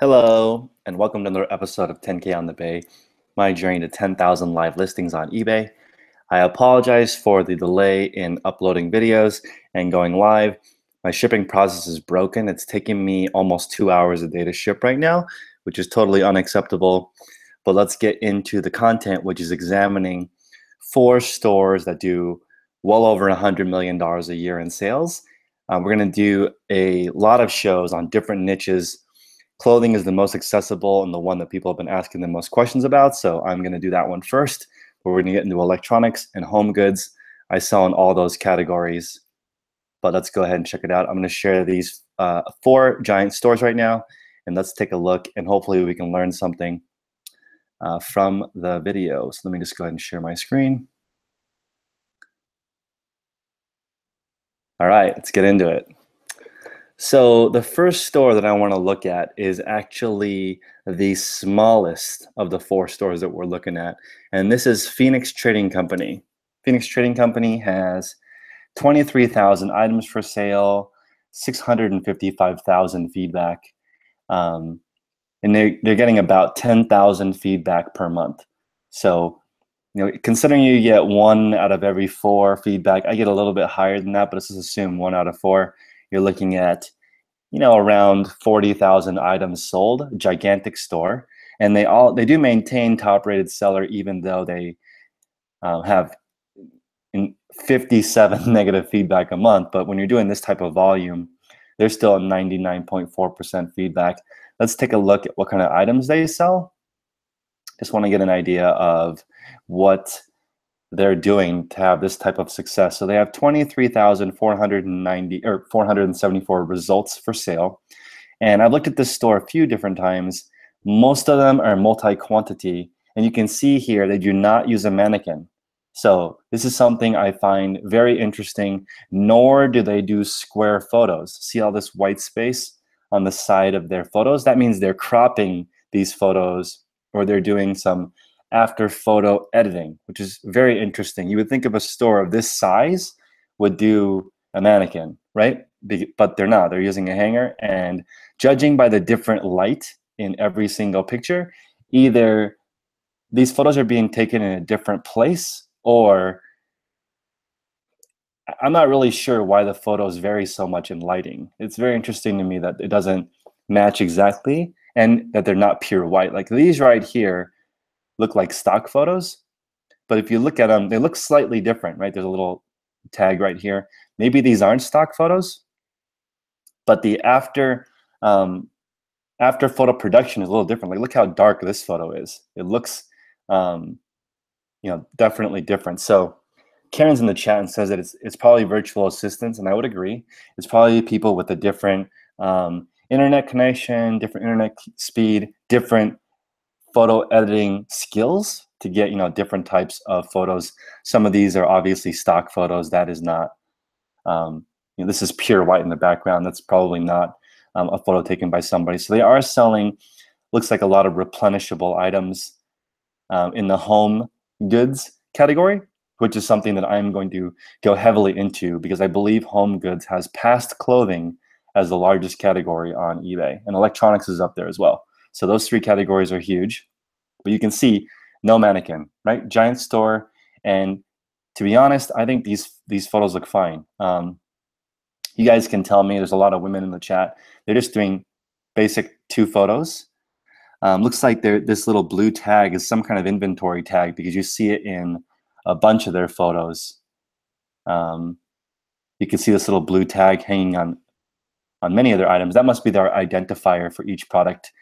Hello, and welcome to another episode of 10K on the Bay, my journey to 10,000 live listings on eBay. I apologize for the delay in uploading videos and going live. My shipping process is broken. It's taking me almost 2 hours a day to ship right now, which is totally unacceptable. But let's get into the content, which is examining 4 stores that do well over $100 million a year in sales. We're going to do a lot of shows on different niches. Clothing is the most accessible and the one that people have been asking the most questions about. So I'm going to do that one first. But we're going to get into electronics and home goods. I sell in all those categories. But let's go ahead and check it out. I'm going to share these 4 giant stores right now. And let's take a look. And hopefully we can learn something from the video. So let me just go ahead and share my screen. All right, let's get into it. So the first store that I want to look at is actually the smallest of the 4 stores that we're looking at. And this is Phoenix Trading Company. Phoenix Trading Company has 23,000 items for sale, 655,000 feedback. And they're getting about 10,000 feedback per month. So, considering you get 1 out of every 4 feedback, I get a little bit higher than that, but let's just assume 1 out of 4. You're looking at, around 40,000 items sold. Gigantic store, and they do maintain top-rated seller, even though they have 57 negative feedback a month. But when you're doing this type of volume, they're still at 99.4% feedback. Let's take a look at what kind of items they sell. Just want to get an idea of what they're doing to have this type of success. So they have 23,490 or 474 results for sale. And I've looked at this store a few different times. Most of them are multi-quantity. And you can see here they do not use a mannequin. So this is something I find very interesting, nor do they do square photos. See all this white space on the side of their photos? That means they're cropping these photos, or they're doing some after photo editing, which is very interesting. You would think of a store of this size would do a mannequin, right? But they're not. They're using a hanger, and judging by the different light in every single picture, either these photos are being taken in a different place, or I'm not really sure why the photos vary so much in lighting. It's very interesting to me that it doesn't match exactly, and that they're not pure white. Like these right here look like stock photos, but if you look at them, they look slightly different, right? There's a little tag right here. Maybe these aren't stock photos, but the after photo production is a little different. Like look how dark this photo is. It looks, definitely different. So Karen's in the chat and says that it's probably virtual assistants, and I would agree. It's probably people with a different internet connection, different internet speed, different photo editing skills to get different types of photos. Some of these are obviously stock photos. That is not this is pure white in the background. That's probably not a photo taken by somebody. So they are selling, looks like, a lot of replenishable items in the home goods category, which is something that I'm going to go heavily into, because I believe home goods has passed clothing as the largest category on eBay, and electronics is up there as well. So those 3 categories are huge. But you can see no mannequin, right? Giant store. And to be honest, I think these photos look fine. You guys can tell me. There's a lot of women in the chat. They're just doing basic 2 photos. Looks like this little blue tag is some kind of inventory tag, because you see it in a bunch of their photos. You can see this little blue tag hanging on many of their items. That must be their identifier for each product.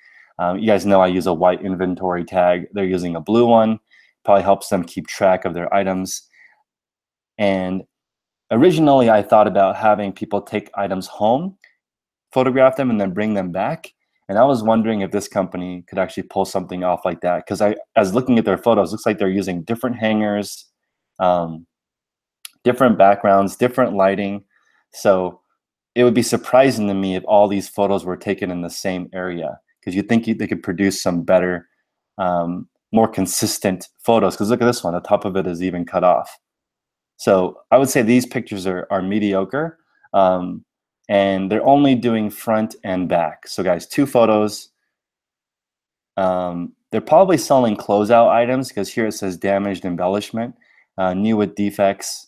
You guys know I use a white inventory tag. They're using a blue one. Probably helps them keep track of their items. And originally, I thought about having people take items home, photograph them, and then bring them back. And I was wondering if this company could actually pull something off like that, because as looking at their photos, looks like they're using different hangers, different backgrounds, different lighting. So it would be surprising to me if all these photos were taken in the same area, because you'd think they could produce some better, more consistent photos. Because look at this one, the top of it is even cut off. So I would say these pictures are mediocre. And they're only doing front and back. So guys, 2 photos, They're probably selling closeout items because here it says damaged embellishment, new with defects.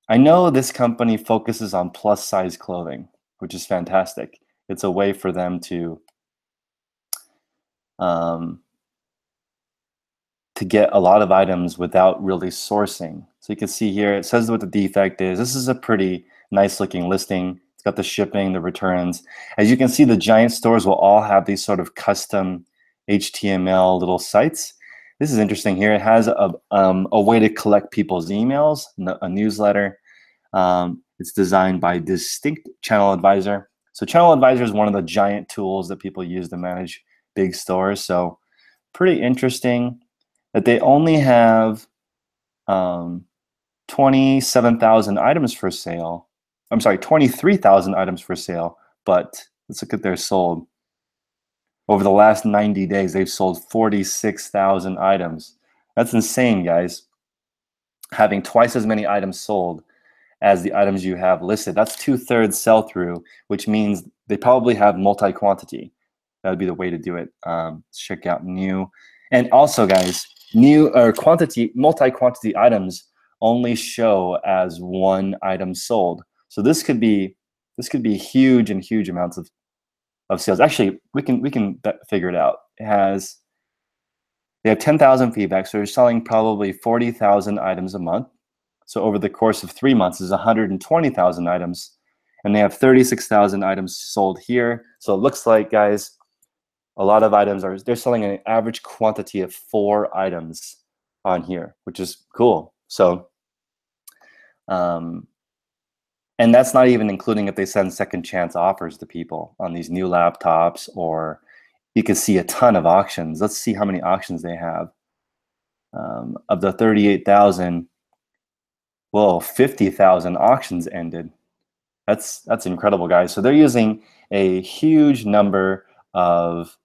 I know this company focuses on plus size clothing, which is fantastic. It's a way for them um, to get a lot of items without really sourcing. So you can see here, it says what the defect is. This is a pretty nice looking listing. It's got the shipping, the returns. As you can see, the giant stores will all have these sort of custom HTML little sites. This is interesting here. It has a way to collect people's emails, a newsletter. It's designed by Distinct Channel Advisor. So Channel Advisor is one of the giant tools that people use to manage big stores. So pretty interesting that they only have 27,000 items for sale. I'm sorry, 23,000 items for sale, but let's look at their sold. Over the last 90 days, they've sold 46,000 items. That's insane, guys. Having twice as many items sold as the items you have listed. That's 2/3 sell-through, which means they probably have multi-quantity. That would be the way to do it. Check out new. And also, guys, new or multi-quantity items only show as one item sold. So this could be huge and huge amounts of sales. Actually, we can figure it out. They have 10,000 feedback, so they're selling probably 40,000 items a month. So over the course of 3 months is 120,000 items, and they have 36,000 items sold here. So it looks like, guys, a lot of items they're selling an average quantity of 4 items on here, which is cool. So, and that's not even including if they send second chance offers to people on these new laptops, or you can see a ton of auctions. Let's see how many auctions they have. Of the 38,000, well, 50,000 auctions ended. That's incredible, guys. So they're using a huge number of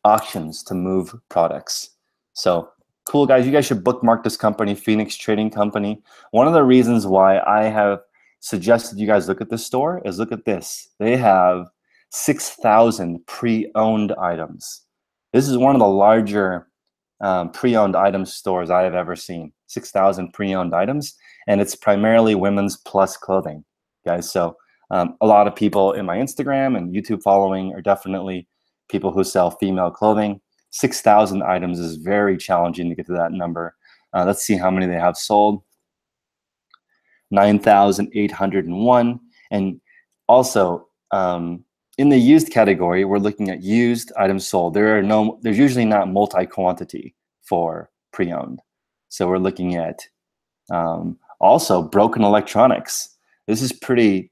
auctions to move products. So cool, guys. You guys should bookmark this company, Phoenix Trading Company. One of the reasons why I have suggested you guys look at this store is look at this. They have 6,000 pre-owned items. This is one of the larger pre-owned item stores I have ever seen. 6,000 pre-owned items, and it's primarily women's plus clothing, guys. So a lot of people in my Instagram and YouTube following are definitely people who sell female clothing. 6,000 items is very challenging to get to that number. Let's see how many they have sold. 9,801. And also, in the used category, we're looking at used items sold. There's usually not multi-quantity for pre-owned. So we're looking at also broken electronics. This is pretty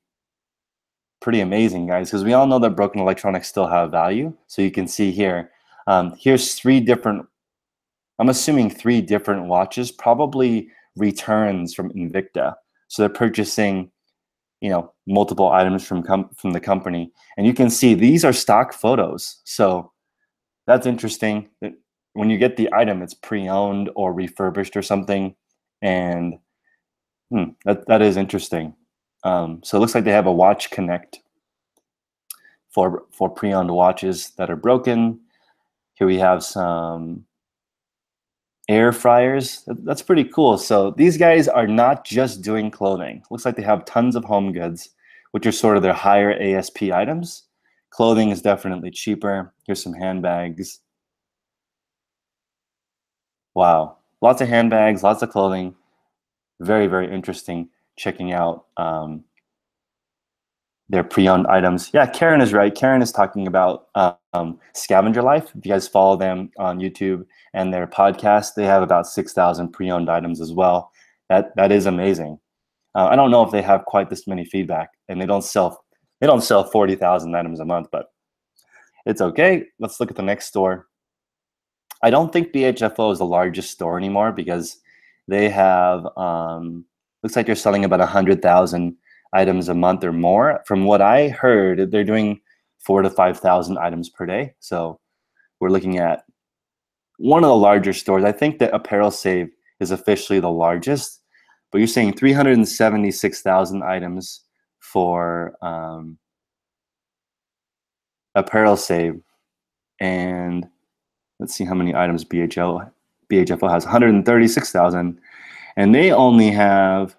amazing, guys, because we all know that broken electronics still have value. So you can see here, here's 3 different, I'm assuming 3 different watches, probably returns from Invicta. So they're purchasing, multiple items from the company. And you can see these are stock photos. So that's interesting. When you get the item, it's pre-owned or refurbished or something. And that is interesting. So it looks like they have a watch connect for pre-owned watches that are broken. Here we have some air fryers. That's pretty cool. So these guys are not just doing clothing. Looks like they have tons of home goods, which are sort of their higher ASP items. Clothing is definitely cheaper. Here's some handbags. Wow. Lots of handbags, lots of clothing. Very, very interesting checking out their pre-owned items. Yeah, Karen is right. Karen is talking about Scavenger Life. If you guys follow them on YouTube and their podcast, they have about 6,000 pre-owned items as well. That is amazing. I don't know if they have quite this many feedback, and they don't sell 40,000 items a month, but it's okay. Let's look at the next store. I don't think BHFO is the largest store anymore because they have looks like they're selling about 100,000 items a month or more. From what I heard, they're doing 4,000 to 5,000 items per day. So we're looking at one of the larger stores. I think that Apparel Save is officially the largest, but you're saying 376,000 items for apparel save, and let's see how many items BHFO has. 136,000, and they only have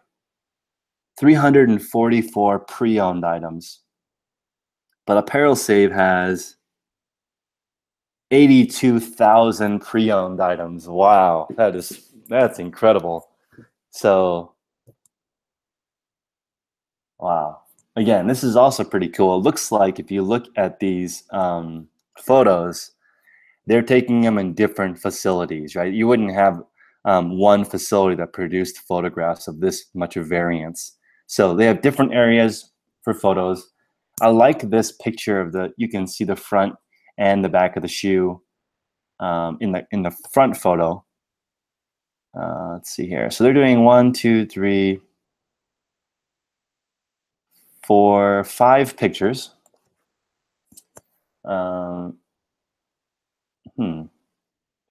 344 pre-owned items. But apparel save has 82,000 pre-owned items. Wow, that's incredible. So, wow. Again, this is also pretty cool. It looks like if you look at these photos, they're taking them in different facilities, right? You wouldn't have one facility that produced photographs of this much of variance. So they have different areas for photos. I like this picture of you can see the front and the back of the shoe in the front photo. Let's see here. So they're doing 1, 2, 3, 4, 5 pictures.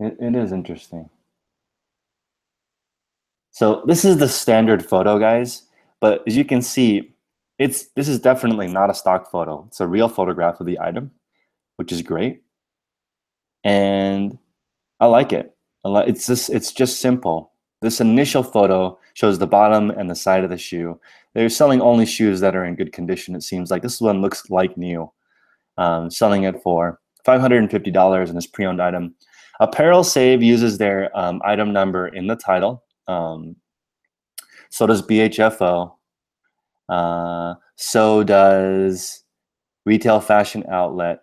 It is interesting. So this is the standard photo, guys. But as you can see, this is definitely not a stock photo. It's a real photograph of the item, which is great. And I like it. It's just simple. This initial photo shows the bottom and the side of the shoe. They're selling only shoes that are in good condition, it seems like. This one looks like new. Selling it for $550 in this pre-owned item. Apparel Save uses their item number in the title. So does BHFO. So does Retail Fashion Outlet.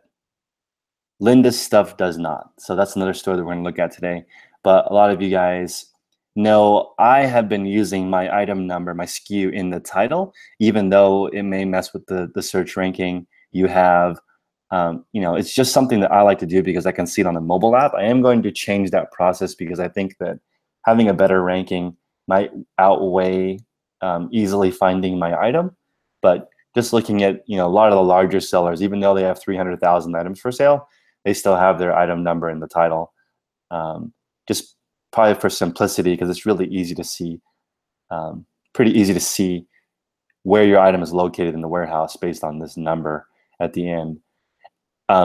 Linda's Stuff does not. So that's another store that we're going to look at today. But a lot of you guys know I have been using my item number, my SKU in the title, even though it may mess with the search ranking. You have, it's just something that I like to do because I can see it on the mobile app. I am going to change that process because I think that having a better ranking might outweigh easily finding my item. But just looking at, a lot of the larger sellers, even though they have 300,000 items for sale, they still have their item number in the title. Just probably for simplicity, because it's really easy to see, pretty easy to see where your item is located in the warehouse based on this number at the end.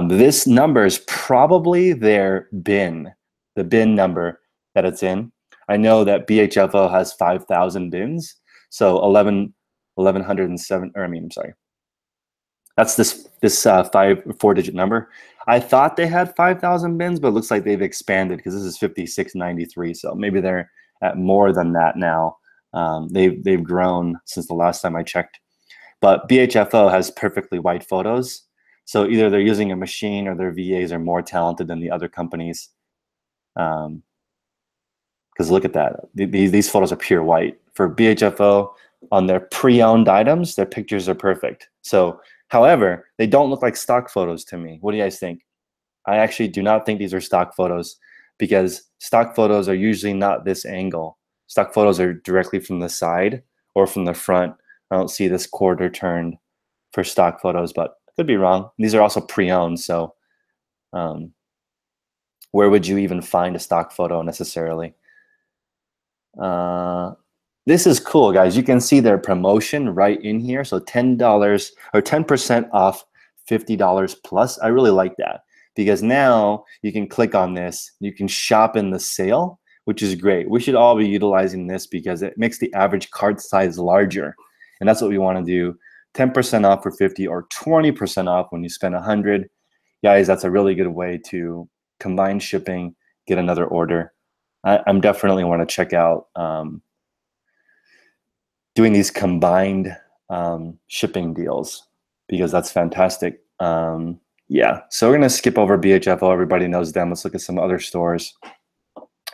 This number is probably their bin, the bin number that it's in. I know that BHFO has 5,000 bins, so 1,107, or I'm sorry. That's this 4-digit number. I thought they had 5,000 bins, but it looks like they've expanded because this is 5,693. So maybe they're at more than that now. They've grown since the last time I checked. But BHFO has perfectly white photos. So either they're using a machine or their VAs are more talented than the other companies. Because look at that. These photos are pure white. For BHFO, on their pre-owned items, their pictures are perfect. So, however, they don't look like stock photos to me. What do you guys think? I actually do not think these are stock photos because stock photos are usually not this angle. Stock photos are directly from the side or from the front. I don't see this quarter turned for stock photos, but I could be wrong. These are also pre-owned, so where would you even find a stock photo necessarily? This is cool, guys. You can see their promotion right in here. So $10 or 10% off $50 plus. I really like that because now you can click on this. You can shop in the sale, which is great. We should all be utilizing this because it makes the average cart size larger. And that's what we want to do. 10% off for 50 or 20% off when you spend 100. Guys, that's a really good way to combine shipping, get another order. I'm definitely want to check out doing these combined shipping deals because that's fantastic. Yeah, so we're going to skip over BHFO. Everybody knows them. Let's look at some other stores.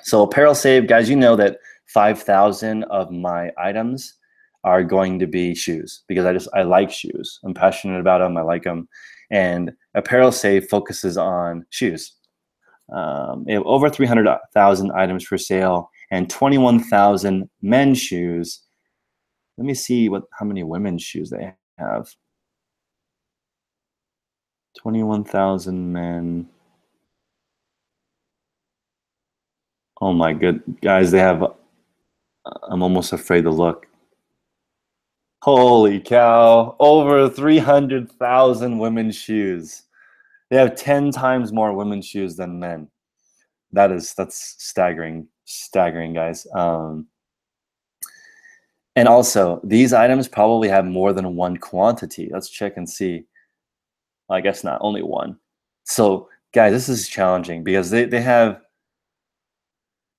So Apparel Save, guys, you know that 5,000 of my items are going to be shoes because I like shoes. I'm passionate about them. I like them. And Apparel Save focuses on shoes. They have over 300,000 items for sale and 21,000 men's shoes. Let me see how many women's shoes they have. 21,000 men. Oh my good guys, they have. I'm almost afraid to look. Holy cow! Over 300,000 women's shoes. They have 10 times more women's shoes than men. That's staggering, guys. And also, these items probably have more than one quantity. Let's check and see. I guess not, only one. So, guys, this is challenging because they have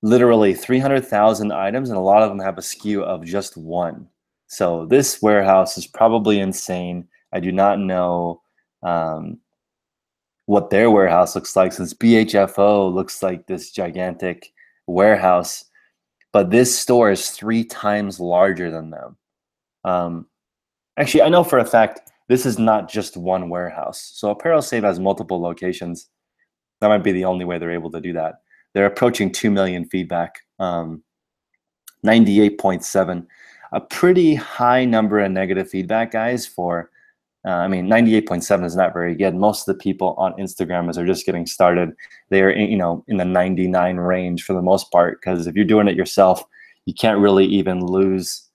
literally 300,000 items, and a lot of them have a SKU of just one. So this warehouse is probably insane. I do not know what their warehouse looks like, since BHFO looks like this gigantic warehouse, but this store is 3 times larger than them. Actually, I know for a fact this is not just one warehouse. So Apparel Save has multiple locations. That might be the only way they're able to do that. They're approaching 2 million feedback, 98.7, a pretty high number of negative feedback, guys. For I mean, 98.7 is not very good. Most of the people on Instagram, as they're just getting started, they're in the 99 range for the most part. Because if you're doing it yourself, you can't really even lose.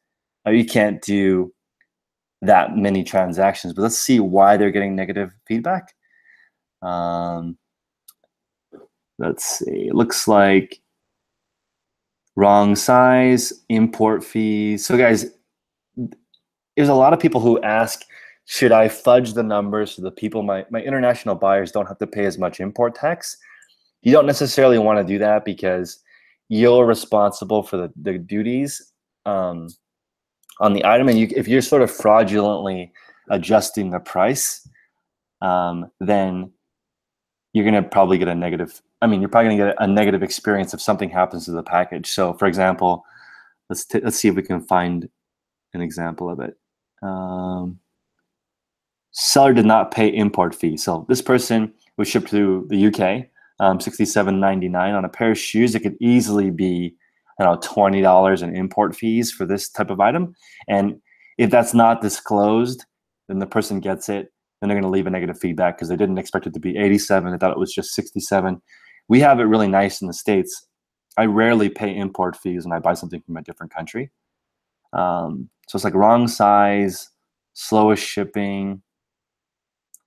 You can't do that many transactions. But let's see why they're getting negative feedback. Let's see. It looks like wrong size, import fees. So guys, there's a lot of people who ask, should I fudge the numbers so the people, my international buyers, don't have to pay as much import tax? You don't necessarily want to do that because you're responsible for the duties on the item. And if you're sort of fraudulently adjusting the price, then you're going to probably get a negative. I mean, you're probably going to get a negative experience if something happens to the package. So, for example, let's see if we can find an example of it. Seller did not pay import fee. So this person was shipped to the UK, $67.99 on a pair of shoes. It could easily be, $20 in import fees for this type of item. And if that's not disclosed, then the person gets it. Then they're going to leave a negative feedback because they didn't expect it to be 87. They thought it was just 67. We have it really nice in the States. I rarely pay import fees when I buy something from a different country. So it's like wrong size, slowest shipping,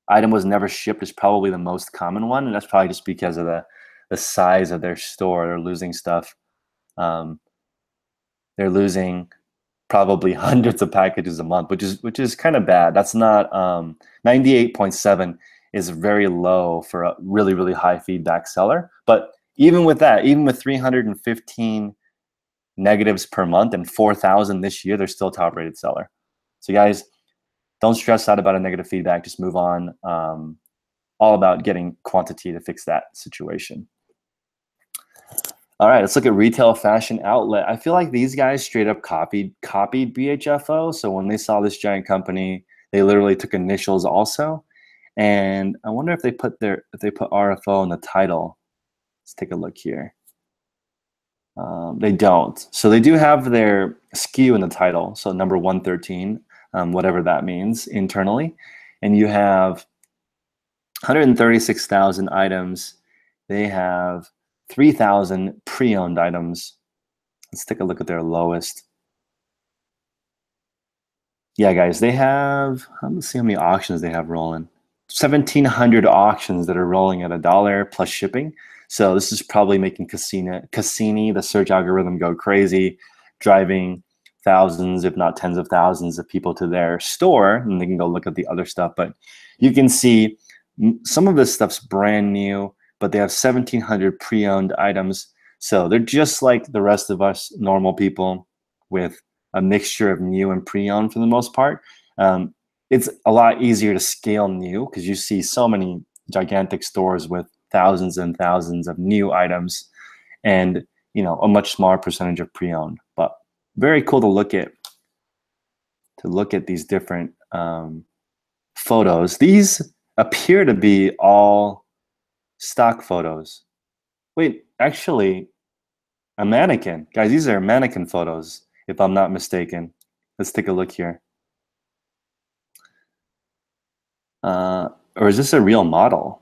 item was never shipped is probably the most common one, and that's probably just because of the size of their store. They're losing stuff. They're losing probably hundreds of packages a month, which is kind of bad. That's not 98.7 is very low for a really, really high feedback seller. But even with that, even with 315 negatives per month and 4,000 this year, they're still a top rated seller. So guys, don't stress out about a negative feedback. Just move on. All about getting quantity to fix that situation. All right, let's look at retail fashion outlet. I feel like these guys straight up copied BHFO. So when they saw this giant company, they literally took initials also. And I wonder if they put RFO in the title. Let's take a look here. They don't. So they do have their SKU in the title. So number 113, whatever that means internally. And you have 136,000 items. They have 3,000 pre-owned items. Let's take a look at their lowest. Yeah, guys, they have, let's see how many auctions they have rolling. 1,700 auctions that are rolling at $1 plus shipping. So this is probably making Cassini, the search algorithm, go crazy, driving thousands, if not tens of thousands of people to their store, and they can go look at the other stuff. But you can see some of this stuff's brand new, but they have 1,700 pre-owned items. So they're just like the rest of us normal people with a mixture of new and pre-owned for the most part. It's a lot easier to scale new because you see so many gigantic stores with thousands and thousands of new items and a much smaller percentage of pre-owned. But very cool to look at these different photos. These appear to be all stock photos. Wait, actually, a mannequin. Guys, these are mannequin photos, if I'm not mistaken. Let's take a look here. Or is this a real model?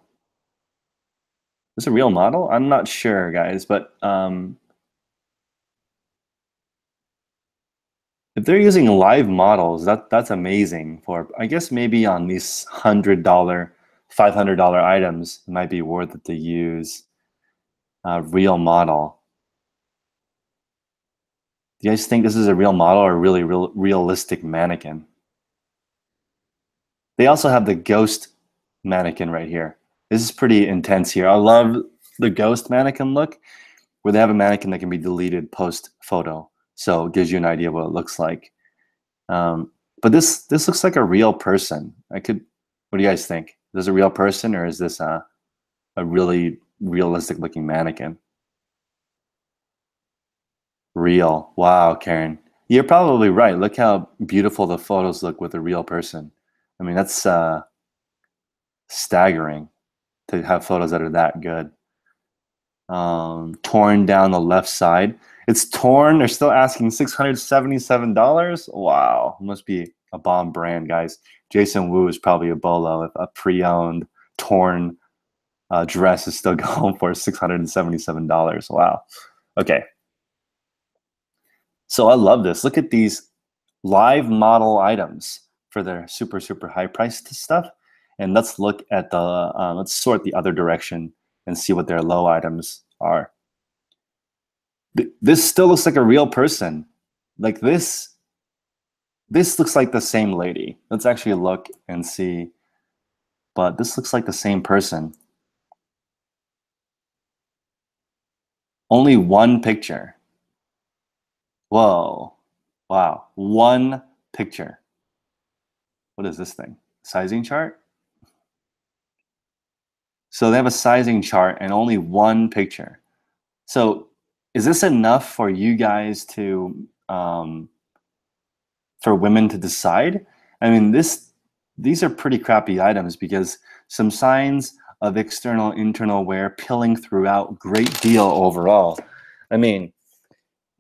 Is this a real model? I'm not sure, guys, but if they're using live models, that's amazing for, I guess, maybe on these $100 $500 items, it might be worth it to use a real model. Do you guys think this is a real model or a really realistic mannequin? They also have the ghost mannequin right here. This is pretty intense here. I love the ghost mannequin look, where they have a mannequin that can be deleted post photo. So it gives you an idea what it looks like. But this looks like a real person. What do you guys think? Is this a real person, or is this a really realistic looking mannequin? Real. Wow, Karen. You're probably right. Look how beautiful the photos look with a real person. I mean, that's staggering to have photos that are that good. Torn down the left side. It's torn. They're still asking $677. Wow, must be a bomb brand, guys. Jason Wu is probably a bolo if a pre-owned torn dress is still going for $677. Wow. Okay. So I love this. Look at these live model items for their super high priced stuff. And let's look at the let's sort the other direction and see what their low items are. This still looks like a real person. Like this looks like the same lady. Let's actually look and see. But this looks like the same person. Only one picture. Whoa. Wow. One picture. What is this thing? Sizing chart? So they have a sizing chart and only one picture. So is this enough for you guys to, for women to decide? I mean, these are pretty crappy items because some signs of external, internal wear, pilling throughout, great deal overall. I mean,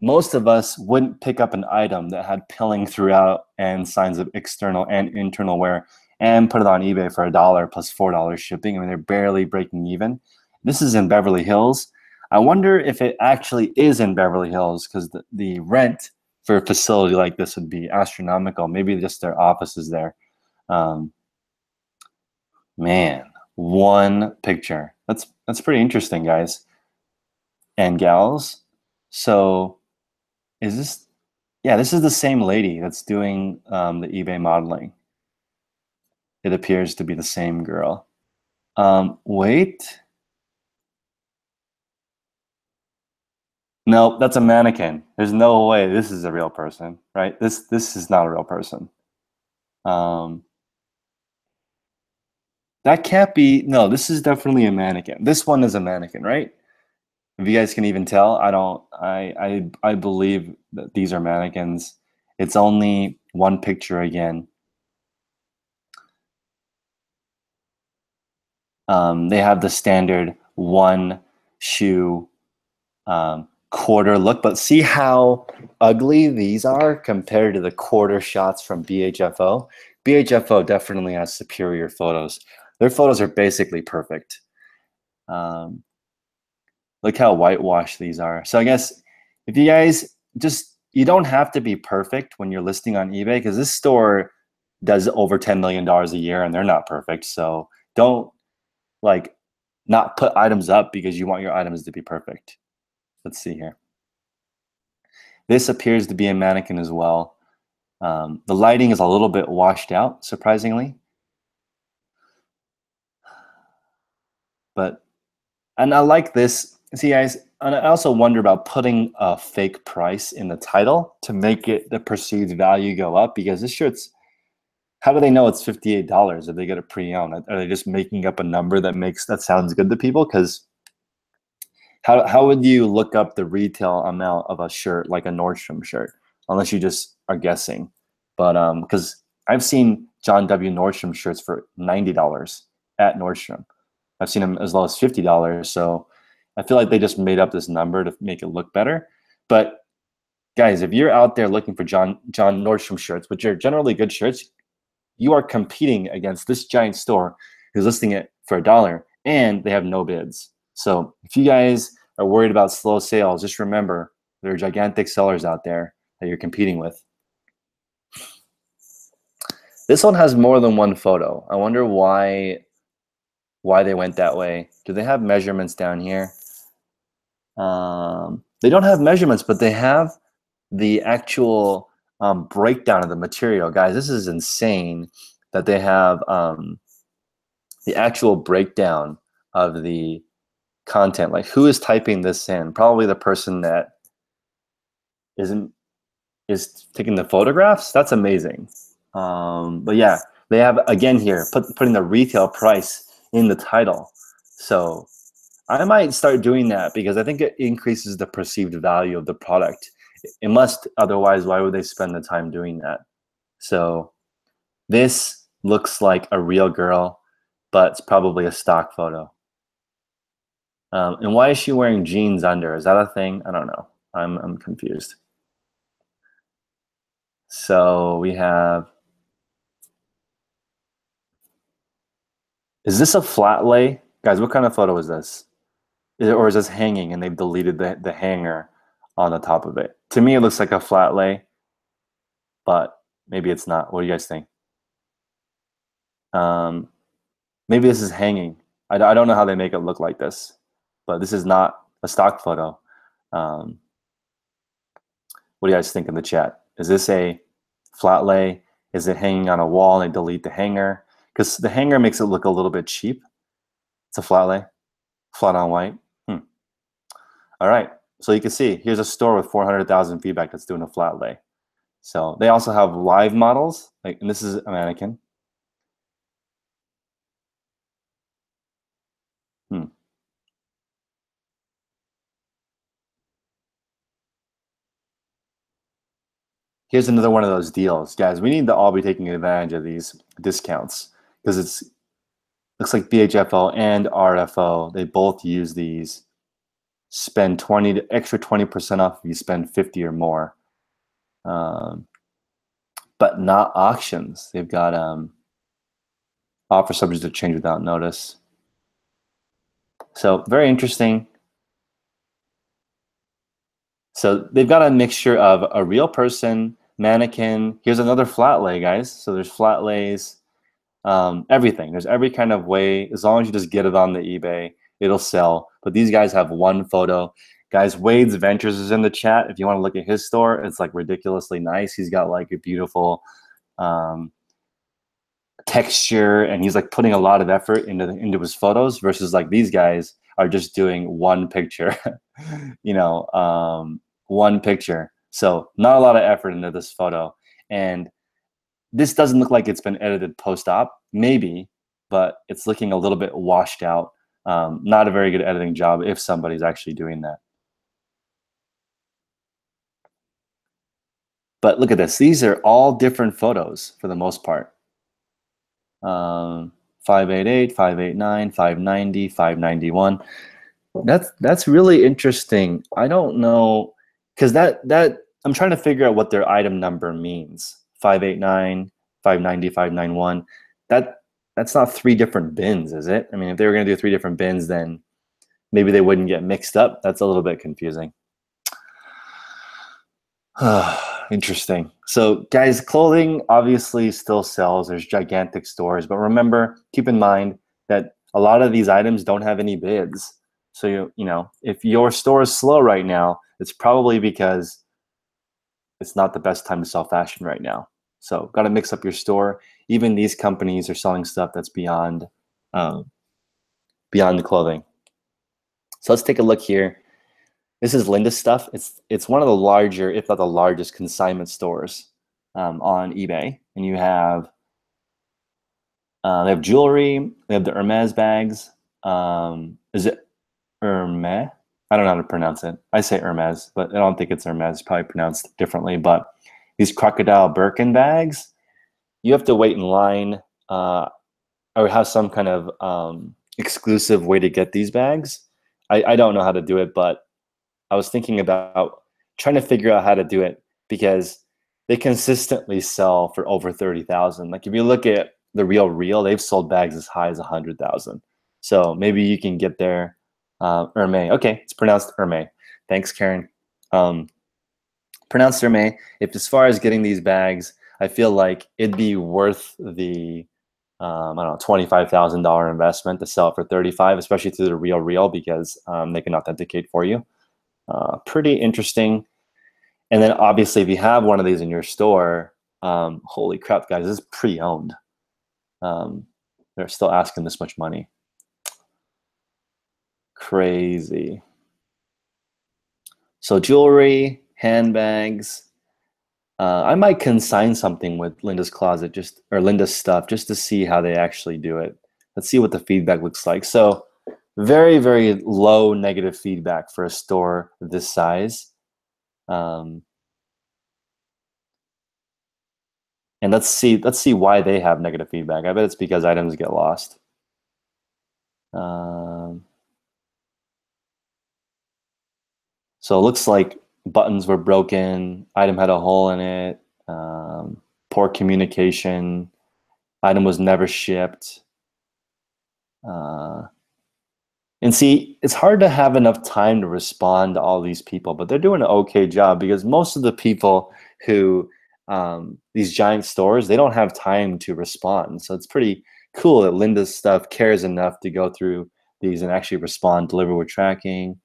most of us wouldn't pick up an item that had pilling throughout and signs of external and internal wear and put it on eBay for $1 plus $4 shipping. I mean, they're barely breaking even. This is in Beverly Hills. I wonder if it actually is in Beverly Hills, because the rent for a facility like this would be astronomical. Maybe just their office is there. Man, one picture. That's pretty interesting, guys and gals. So is this, yeah, this is the same lady that's doing the eBay modeling. It appears to be the same girl. Wait. No, that's a mannequin. There's no way this is a real person, right? This is not a real person. That can't be, no, this is definitely a mannequin. This one is a mannequin, right? If you guys can even tell, I believe that these are mannequins. It's only one picture again. They have the standard one shoe quarter look, but see how ugly these are compared to the quarter shots from BHFO. BHFO definitely has superior photos. Their photos are basically perfect. Look how whitewashed these are. So I guess if you guys you don't have to be perfect when you're listing on eBay, because this store does over $10 million a year and they're not perfect. So don't not put items up because you want your items to be perfect. Let's see here. This appears to be a mannequin as well. The lighting is a little bit washed out, surprisingly. And I like this. See, guys, and I also wonder about putting a fake price in the title to make the perceived value go up, because this shirt's, how do they know it's $58 if they get it pre-owned? Are they just making up a number that sounds good to people? Because how would you look up the retail amount of a shirt like a Nordstrom shirt unless you just are guessing? But because I've seen John W. Nordstrom shirts for $90 at Nordstrom. I've seen them as low as $50. So I feel like they just made up this number to make it look better. But guys, if you're out there looking for John Nordstrom shirts, which are generally good shirts, you are competing against this giant store who's listing it for $1 and they have no bids. So if you guys are worried about slow sales, just remember there are gigantic sellers out there that you're competing with. This one has more than one photo. I wonder why why they went that way. Do they have measurements down here? They don't have measurements, but they have the actual breakdown of the material. Guys, this is insane that they have the actual breakdown of the content. Like, who is typing this in? Probably the person that is taking the photographs. That's amazing. But yeah, they have, again here, putting the retail price in the title. So I might start doing that because I think it increases the perceived value of the product. It must, otherwise why would they spend the time doing that? So this looks like a real girl, but it's probably a stock photo. And why is she wearing jeans under? Is that a thing? I don't know. I'm confused. So we have, is this a flat lay? Guys, what kind of photo is this? Or is this hanging and they've deleted the hanger on the top of it? To me, it looks like a flat lay, but maybe it's not. What do you guys think? Maybe this is hanging. I don't know how they make it look like this, but this is not a stock photo. What do you guys think in the chat? Is this a flat lay? Is it hanging on a wall and they delete the hanger? Because the hanger makes it look a little bit cheap. It's a flat lay, flat on white. All right, so you can see here's a store with 400,000 feedback that's doing a flat lay. So they also have live models, like, and this is a mannequin. Here's another one of those deals, guys. We need to all be taking advantage of these discounts because it's looks like BHFO and RFO. They both use these. Spend extra 20% off if you spend 50 or more, but not auctions. They've got offer subject to change without notice. So very interesting. So they've got a mixture of a real person, mannequin. Here's another flat lay, guys. So there's flat lays, everything. There's every kind of way. As long as you just get it on the eBay, it'll sell. But these guys have one photo. Guys, Wade's Ventures is in the chat. If you want to look at his store, it's like ridiculously nice. He's got like a beautiful texture, and he's like putting a lot of effort into his photos versus like these guys are just doing one picture, you know, one picture. So not a lot of effort into this photo. And this doesn't look like it's been edited post-op, maybe, but it's looking a little bit washed out. Not a very good editing job if somebody's actually doing that. But look at this. These are all different photos for the most part. 588, 589, 590, 591. That's really interesting. I don't know, because that I'm trying to figure out what their item number means. 589, 590, 591. That's not three different bins, is it? I mean, if they were going to do three different bins, then maybe they wouldn't get mixed up. That's a little bit confusing. Interesting. So guys, clothing obviously still sells. There's gigantic stores, but remember, keep in mind that a lot of these items don't have any bids. So you know, if your store is slow right now, it's probably because it's not the best time to sell fashion right now. So got to mix up your store. Even these companies are selling stuff that's beyond the clothing. So let's take a look here. This is Linda's stuff. It's one of the larger, if not the largest, consignment stores on eBay. And you have they have jewelry. They have the Hermes bags. Is it Hermes? I don't know how to pronounce it. I say Hermes, but I don't think it's Hermes. It's probably pronounced differently. But these crocodile Birkin bags, you have to wait in line or have some kind of exclusive way to get these bags. I don't know how to do it, but I was thinking about trying to figure out how to do it because they consistently sell for over 30,000. Like if you look at the Real, they've sold bags as high as 100,000. So maybe you can get there. Hermes. Okay, it's pronounced Hermes. Thanks, Karen. Pronounced Hermes. If as far as getting these bags, I feel like it'd be worth the I don't know, $25,000 investment to sell it for 35, especially through the Real because they can authenticate for you. Pretty interesting. And then obviously, if you have one of these in your store, holy crap, guys, this is pre-owned. They're still asking this much money. Crazy. So jewelry, handbags. I might consign something with Linda's Closet or Linda's stuff just to see how they actually do it. Let's see what the feedback looks like. So very, very low negative feedback for a store this size. And let's see why they have negative feedback. I bet it's because items get lost. So it looks like buttons were broken, item had a hole in it, poor communication, item was never shipped. And see, it's hard to have enough time to respond to all these people, but they're doing an okay job because most of the people who, these giant stores, they don't have time to respond. So it's pretty cool that Linda's stuff cares enough to go through these and actually respond, deliver with tracking.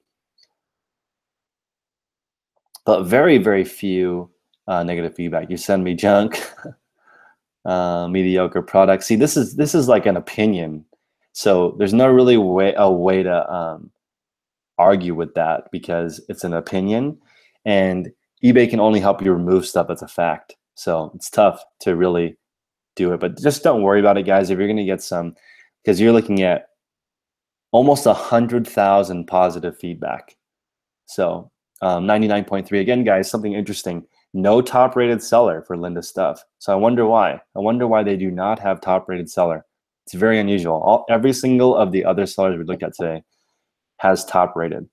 But very, very few negative feedback. You send me junk, mediocre product. See, this is like an opinion. So there's no really a way to argue with that because it's an opinion, and eBay can only help you remove stuff that's a fact. So it's tough to really do it, but just don't worry about it, guys. If you're going to get some, because you're looking at almost 100,000 positive feedback. So 99.3 again, guys. Something interesting. No top-rated seller for Linda stuff. So I wonder why. I wonder why they do not have top-rated seller. It's very unusual. Every single of the other sellers we looked at today has top-rated.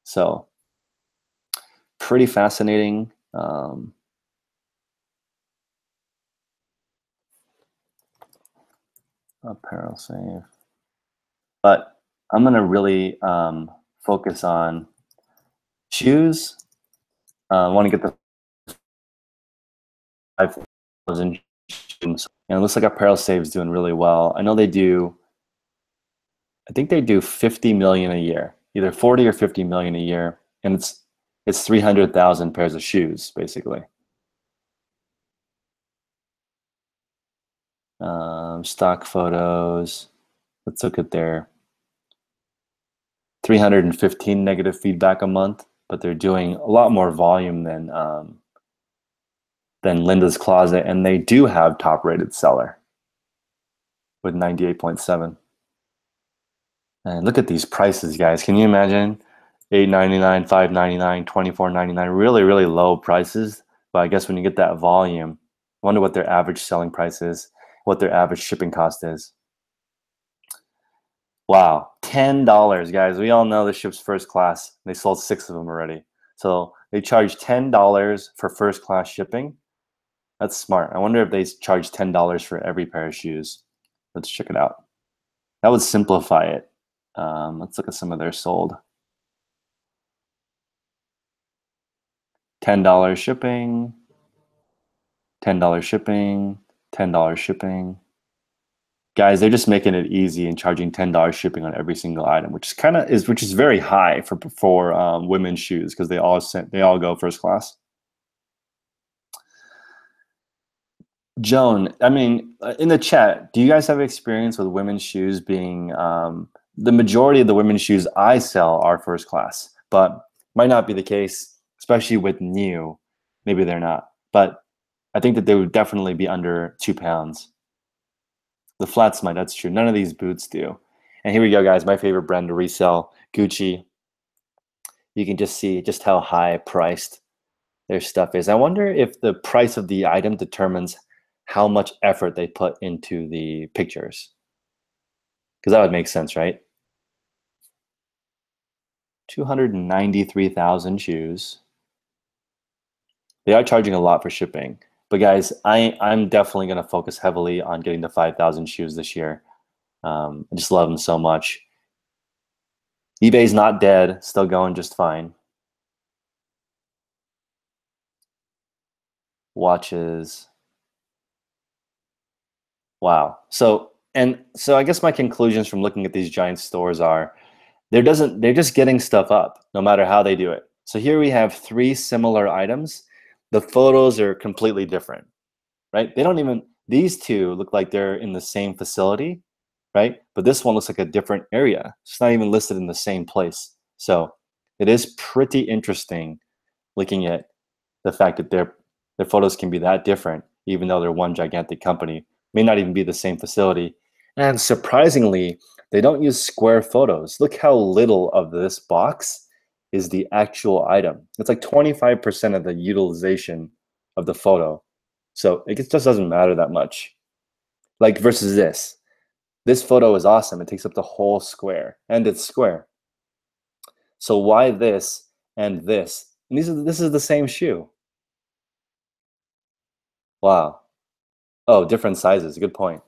So pretty fascinating. Apparel save. But I'm going to really focus on shoes. I want to get the 5,000 shoes. And it looks like Apparel Save is doing really well. I know they do, I think they do 50 million a year, either 40 or 50 million a year. And it's 300,000 pairs of shoes, basically. Stock photos. Let's look at their 315 negative feedback a month, but they're doing a lot more volume than Linda's Closet, and they do have top-rated seller with 98.7. And look at these prices, guys. Can you imagine? $8.99, $5.99, $24.99. Really, really low prices. But I guess when you get that volume, I wonder what their average selling price is, what their average shipping cost is. Wow, $10, guys. We all know this ship's first class. They sold 6 of them already. So they charge $10 for first class shipping. That's smart. I wonder if they charge $10 for every pair of shoes. Let's check it out. That would simplify it. Let's look at some of their sold. $10 shipping, $10 shipping, $10 shipping. Guys, they're just making it easy and charging $10 shipping on every single item, which is very high for women's shoes because they all go first class. Joan, I mean, in the chat, do you guys have experience with women's shoes being the majority of the women's shoes I sell are first class, but might not be the case, especially with new. Maybe they're not, but I think that they would definitely be under 2 pounds. The flats might, that's true. None of these boots do. And here we go, guys. My favorite brand to resell, Gucci. You can just see just how high priced their stuff is. I wonder if the price of the item determines how much effort they put into the pictures. Because that would make sense, right? 293,000 shoes. They are charging a lot for shipping. But guys, I'm definitely going to focus heavily on getting to 5,000 shoes this year. I just love them so much. eBay's not dead, still going just fine. Watches. Wow. So And so I guess my conclusions from looking at these giant stores are they're just getting stuff up no matter how they do it. So here we have three similar items. The photos are completely different, right? They don't even these two look like they're in the same facility, right? But this one looks like a different area. It's not even listed in the same place. So it is pretty interesting looking at the fact that their photos can be that different, even though they're one gigantic company, may not even be the same facility. And surprisingly, they don't use square photos. Look how little of this box is the actual item. It's like 25% of the utilization of the photo. So it just doesn't matter that much. Like versus this. This photo is awesome. It takes up the whole square and it's square. So why this and this? And this is the same shoe. Wow. Oh, different sizes. Good point.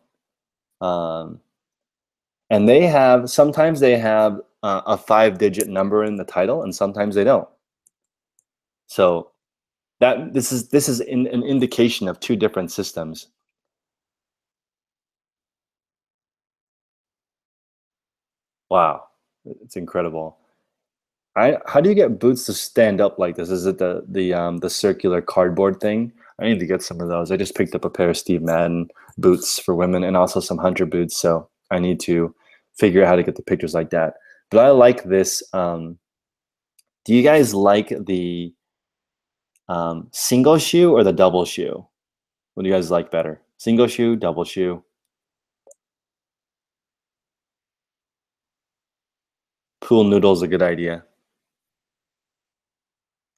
Um, and they have sometimes they have a 5-digit number in the title, and sometimes they don't. So that this is an indication of two different systems. Wow, it's incredible. How do you get boots to stand up like this? Is it the circular cardboard thing? I need to get some of those. I just picked up a pair of Steve Madden boots for women and also some hunter boots, so I need to figure out how to get the pictures like that. But I like this. Do you guys like the single shoe or the double shoe? What do you guys like better? Single shoe, double shoe? Pool noodle is a good idea.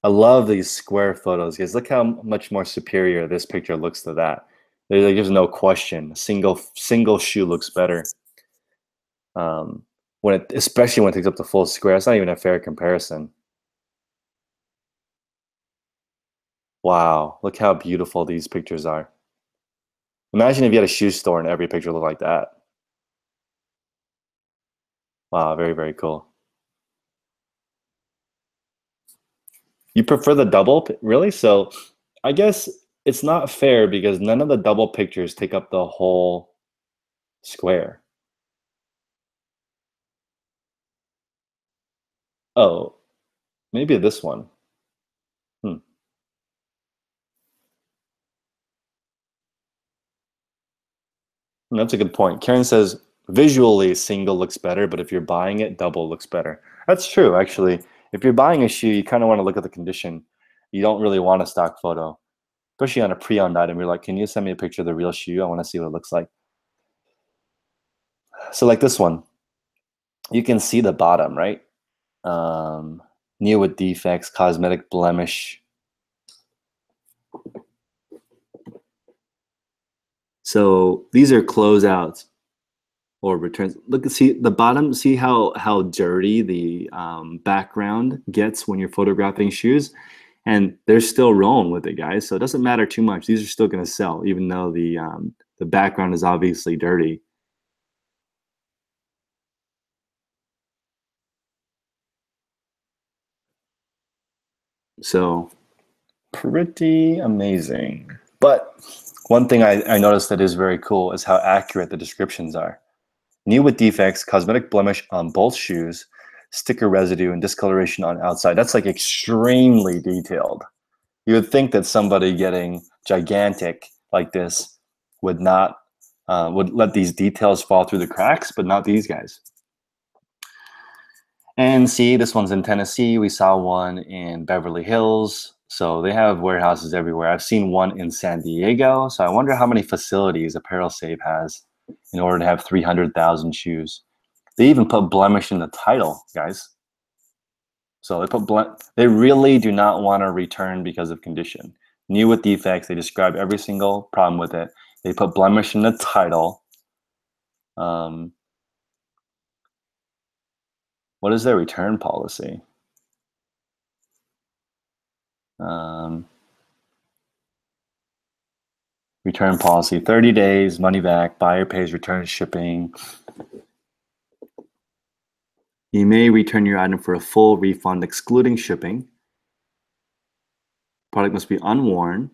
I love these square photos, guys. Look how much more superior this picture looks to that. There's no question. Single shoe looks better. Especially when it takes up the full square. It's not even a fair comparison. Wow, look how beautiful these pictures are. Imagine if you had a shoe store and every picture looked like that. Wow, very, very cool. You prefer the double, really? So I guess it's not fair because none of the double pictures take up the whole square. Oh, maybe this one. Hmm. That's a good point. Karen says visually single looks better, but if you're buying it, double looks better. That's true, actually. If you're buying a shoe, you kind of want to look at the condition. You don't really want a stock photo, especially on a pre-owned item. You're like, can you send me a picture of the real shoe? I want to see what it looks like. So like this one, you can see the bottom, right? New with defects, cosmetic blemish. So these are closeouts or returns. Look, see the bottom. See how dirty the background gets when you're photographing shoes, and they're still rolling with it, guys. So it doesn't matter too much. These are still going to sell, even though the background is obviously dirty. So pretty amazing. But one thing I noticed that is very cool is how accurate the descriptions are. New with defects, cosmetic blemish on both shoes, sticker residue, and discoloration on outside. That's like extremely detailed. You would think that somebody getting gigantic like this would not would let these details fall through the cracks, but not these guys. And see, this one's in Tennessee. We saw one in Beverly Hills. So they have warehouses everywhere. I've seen one in San Diego. So I wonder how many facilities Apparel Save has in order to have 300,000 shoes. They even put blemish in the title, guys. So they really do not want to return because of condition. New with defects, they describe every single problem with it. They put blemish in the title. What is their return policy? Return policy, 30 days, money back, buyer pays return shipping. You may return your item for a full refund, excluding shipping. Product must be unworn.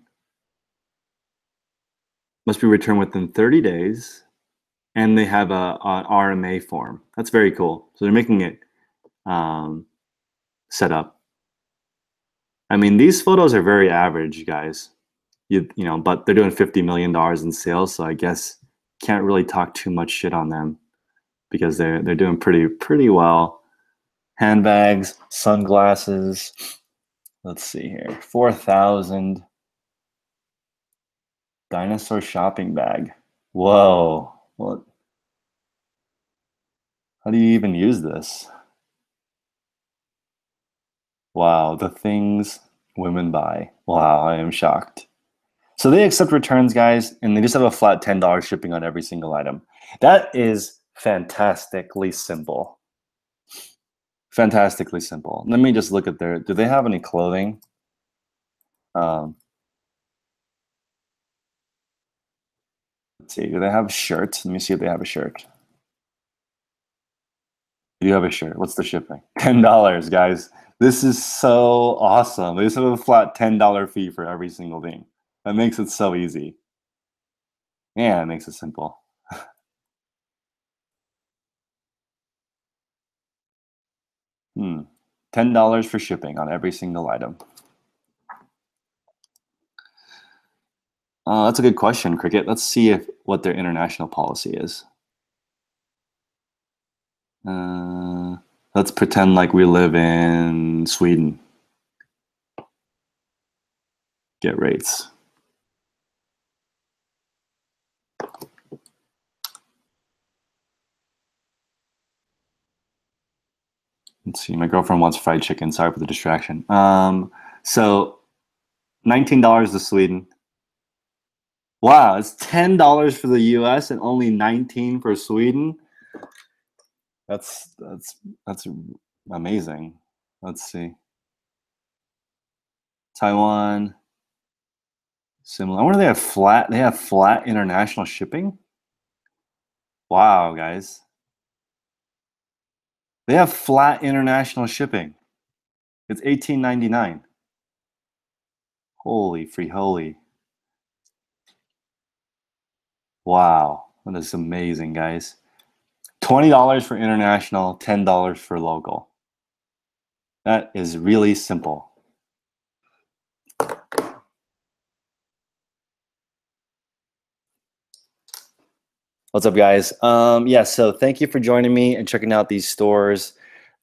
Must be returned within 30 days. and they have an RMA form. That's very cool. So they're making it set up. I mean, these photos are very average, guys. You know, but they're doing $50 million in sales, so I guess can't really talk too much shit on them because they're doing pretty well. Handbags, sunglasses. Let's see here. 4,000. Dinosaur shopping bag. Whoa. What? How do you even use this? Wow, the things women buy. Wow, I am shocked. So they accept returns, guys, and they just have a flat $10 shipping on every single item. That is fantastically simple. Fantastically simple. Let me just look at do they have any clothing? Let's see, do they have shirts? Let me see if they have a shirt. Do you have a shirt? What's the shipping? $10, guys. This is so awesome. They just have a flat $10 fee for every single thing. That makes it so easy. Yeah, it makes it simple. $10 for shipping on every single item. That's a good question, Cricket. Let's see what their international policy is. Let's pretend like we live in Sweden. Get rates. Let's see. My girlfriend wants fried chicken. Sorry for the distraction. So $19 to Sweden. Wow, it's $10 for the US and only $19 for Sweden. That's amazing. Let's see. Taiwan. Similar. I wonder if they have flat international shipping. Wow, guys. They have flat international shipping. It's $18.99. Holy free holy. Wow, that is amazing, guys. $20 for international, $10 for local. That is really simple. What's up, guys? Yeah, so thank you for joining me and checking out these stores.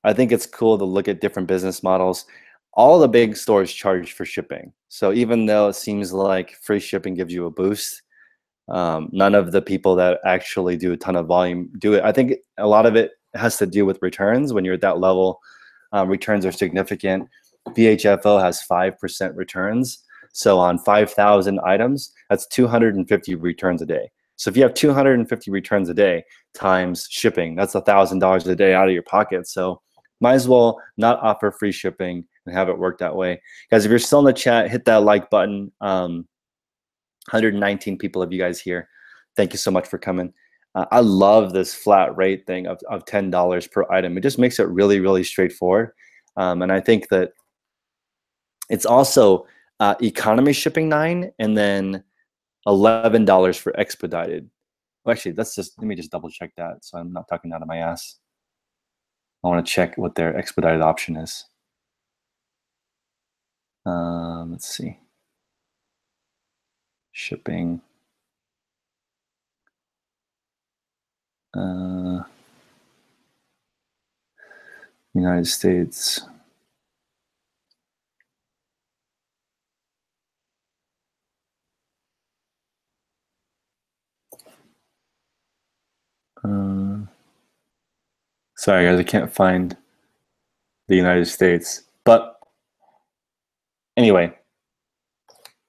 I think it's cool to look at different business models. All the big stores charge for shipping. So even though it seems like free shipping gives you a boost, none of the people that actually do a ton of volume do it. I think a lot of it has to do with returns. When you're at that level, returns are significant. BHFO has 5% returns. So on 5,000 items, that's 250 returns a day. So if you have 250 returns a day times shipping, that's $1,000 a day out of your pocket. So might as well not offer free shipping and have it work that way. Guys, if you're still in the chat, hit that like button. 119 people of you guys here. Thank you so much for coming. I love this flat rate thing of $10 per item. It just makes it really, really straightforward. And I think that it's also economy shipping $9 and then $11 for expedited. Well, actually, let me just double check that so I'm not talking out of my ass. I want to check what their expedited option is. Let's see. Shipping. United States. Sorry, guys, I can't find the United States. But anyway,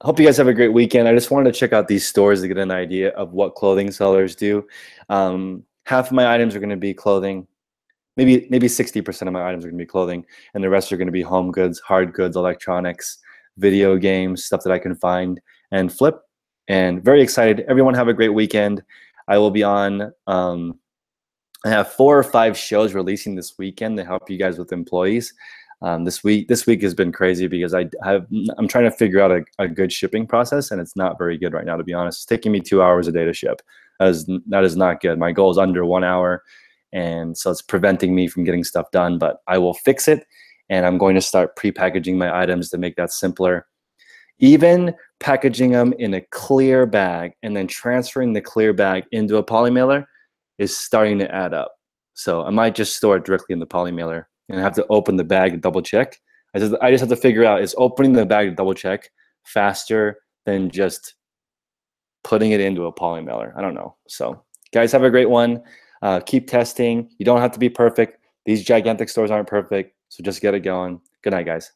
I hope you guys have a great weekend. I just wanted to check out these stores to get an idea of what clothing sellers do. Half of my items are going to be clothing. Maybe 60% of my items are going to be clothing, and the rest are going to be home goods, hard goods, electronics, video games, stuff that I can find and flip. And very excited. Everyone have a great weekend. I will be on. I have 4 or 5 shows releasing this weekend to help you guys with employees. This week has been crazy because I'm trying to figure out a good shipping process, and it's not very good right now, to be honest. It's taking me 2 hours a day to ship. That is not good. My goal is under 1 hour, and so it's preventing me from getting stuff done. But I will fix it, and I'm going to start pre-packaging my items to make that simpler. Even packaging them in a clear bag and then transferring the clear bag into a poly mailer is starting to add up. So I might just store it directly in the poly mailer and have to open the bag to double check. I just have to figure out, is opening the bag to double check faster than just putting it into a poly mailer? I don't know. So guys, have a great one. Keep testing. You don't have to be perfect. These gigantic stores aren't perfect. So just get it going. Good night, guys.